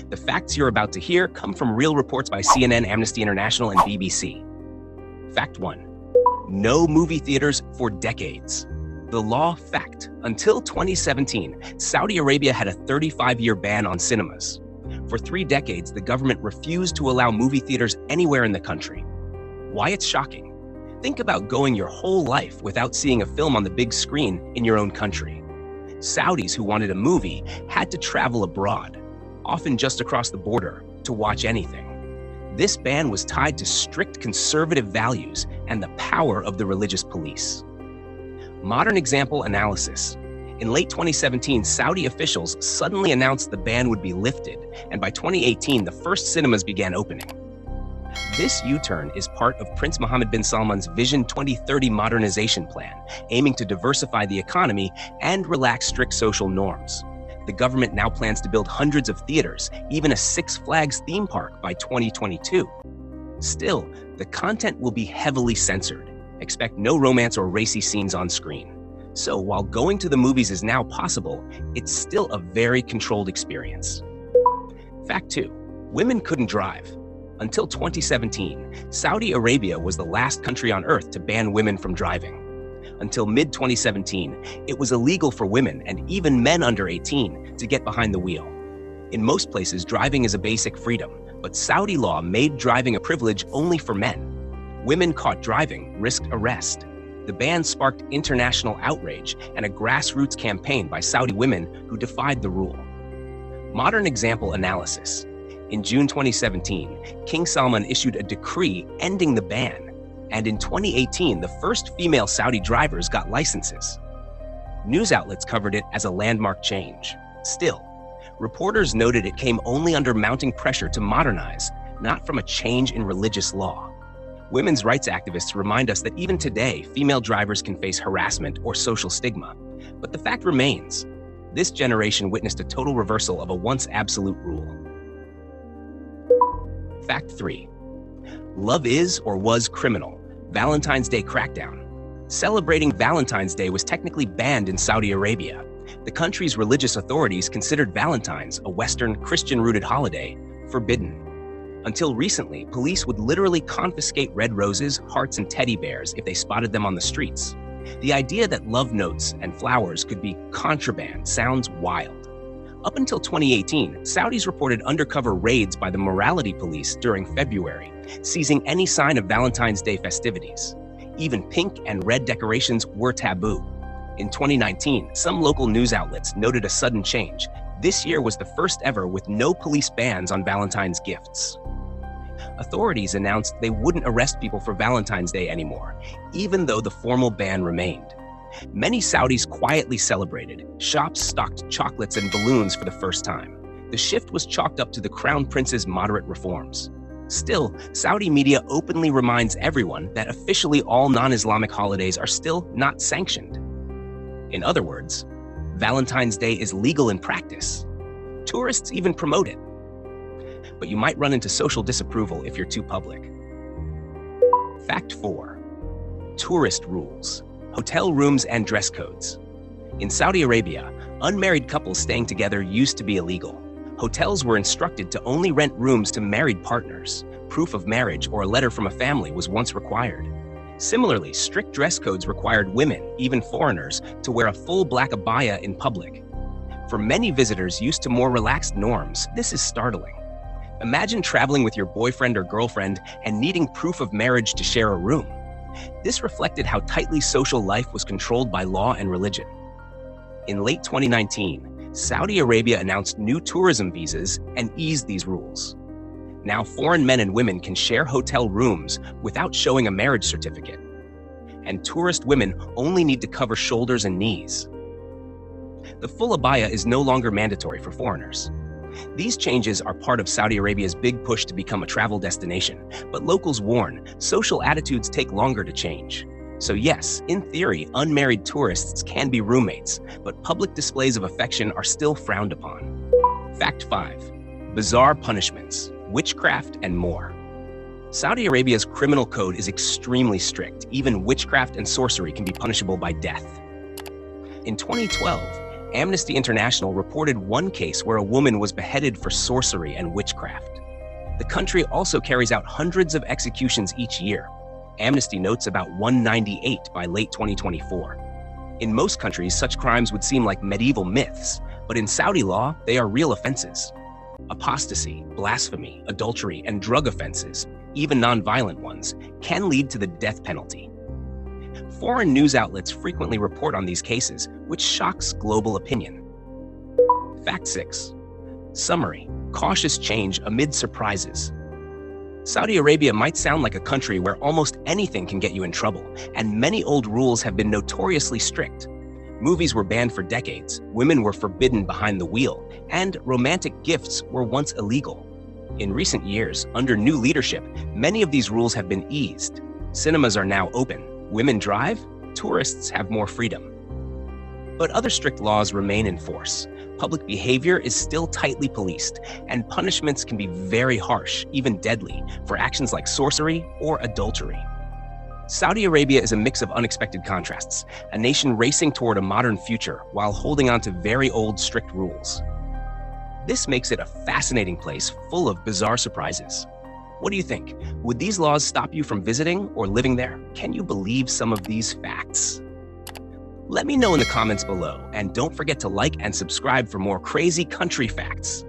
The facts you're about to hear come from real reports by CNN, Amnesty International, and BBC. Fact 1. No movie theaters for decades. The law fact: until 2017, Saudi Arabia had a 35-year ban on cinemas. For 3 decades, the government refused to allow movie theaters anywhere in the country. Why it's shocking? Think about going your whole life without seeing a film on the big screen in your own country. Saudis who wanted a movie had to travel abroad, often just across the border, to watch anything. This ban was tied to strict conservative values and the power of the religious police. Modern example analysis. In late 2017, Saudi officials suddenly announced the ban would be lifted, and by 2018, the first cinemas began opening. This U-turn is part of Prince Mohammed bin Salman's Vision 2030 modernization plan, aiming to diversify the economy and relax strict social norms. The government now plans to build hundreds of theaters, even a Six Flags theme park by 2022. Still, the content will be heavily censored. Expect no romance or racy scenes on screen. So while going to the movies is now possible, it's still a very controlled experience. Fact 2. Women couldn't drive. Until 2017, Saudi Arabia was the last country on earth to ban women from driving. Until mid-2017, it was illegal for women and even men under 18 to get behind the wheel. In most places, driving is a basic freedom, but Saudi law made driving a privilege only for men. Women caught driving risked arrest. The ban sparked international outrage and a grassroots campaign by Saudi women who defied the rule. Modern example analysis. In June 2017, King Salman issued a decree ending the ban, and in 2018, the first female Saudi drivers got licenses. News outlets covered it as a landmark change. Still, reporters noted it came only under mounting pressure to modernize, not from a change in religious law. Women's rights activists remind us that even today, female drivers can face harassment or social stigma. But the fact remains, this generation witnessed a total reversal of a once absolute rule. Fact 3. Love is or was criminal. Valentine's Day crackdown. Celebrating Valentine's Day was technically banned in Saudi Arabia. The country's religious authorities considered Valentine's, a Western, Christian-rooted holiday, forbidden. Until recently, police would literally confiscate red roses, hearts, and teddy bears if they spotted them on the streets. The idea that love notes and flowers could be contraband sounds wild. Up until 2018, Saudis reported undercover raids by the morality police during February, seizing any sign of Valentine's Day festivities. Even pink and red decorations were taboo. In 2019, some local news outlets noted a sudden change. This year was the first ever with no police bans on Valentine's gifts. Authorities announced they wouldn't arrest people for Valentine's Day anymore, even though the formal ban remained. Many Saudis quietly celebrated. Shops stocked chocolates and balloons for the first time. The shift was chalked up to the Crown Prince's moderate reforms. Still, Saudi media openly reminds everyone that officially all non-Islamic holidays are still not sanctioned. In other words, Valentine's Day is legal in practice. Tourists even promote it. But you might run into social disapproval if you're too public. Fact 4. Tourist rules. Hotel rooms and dress codes. In Saudi Arabia, unmarried couples staying together used to be illegal. Hotels were instructed to only rent rooms to married partners. Proof of marriage or a letter from a family was once required. Similarly, strict dress codes required women, even foreigners, to wear a full black abaya in public. For many visitors used to more relaxed norms, this is startling. Imagine traveling with your boyfriend or girlfriend and needing proof of marriage to share a room. This reflected how tightly social life was controlled by law and religion. In late 2019, Saudi Arabia announced new tourism visas and eased these rules. Now foreign men and women can share hotel rooms without showing a marriage certificate. And tourist women only need to cover shoulders and knees. The full abaya is no longer mandatory for foreigners. These changes are part of Saudi Arabia's big push to become a travel destination, but locals warn social attitudes take longer to change. So yes, in theory, unmarried tourists can be roommates, but public displays of affection are still frowned upon. Fact 5. Bizarre punishments, witchcraft, and more. Saudi Arabia's criminal code is extremely strict. Even witchcraft and sorcery can be punishable by death. In 2012, Amnesty International reported one case where a woman was beheaded for sorcery and witchcraft. The country also carries out hundreds of executions each year. Amnesty notes about 198 by late 2024. In most countries, such crimes would seem like medieval myths, but in Saudi law, they are real offenses. Apostasy, blasphemy, adultery, and drug offenses, even non-violent ones, can lead to the death penalty. Foreign news outlets frequently report on these cases, which shocks global opinion. Fact 6. Summary: cautious change amid surprises. Saudi Arabia might sound like a country where almost anything can get you in trouble, and many old rules have been notoriously strict. Movies were banned for decades, women were forbidden behind the wheel, and romantic gifts were once illegal. In recent years, under new leadership, many of these rules have been eased. Cinemas are now open, women drive, tourists have more freedom. But other strict laws remain in force. Public behavior is still tightly policed, and punishments can be very harsh, even deadly, for actions like sorcery or adultery. Saudi Arabia is a mix of unexpected contrasts, a nation racing toward a modern future while holding on to very old, strict rules. This makes it a fascinating place full of bizarre surprises. What do you think? Would these laws stop you from visiting or living there? Can you believe some of these facts? Let me know in the comments below, and don't forget to like and subscribe for more crazy country facts.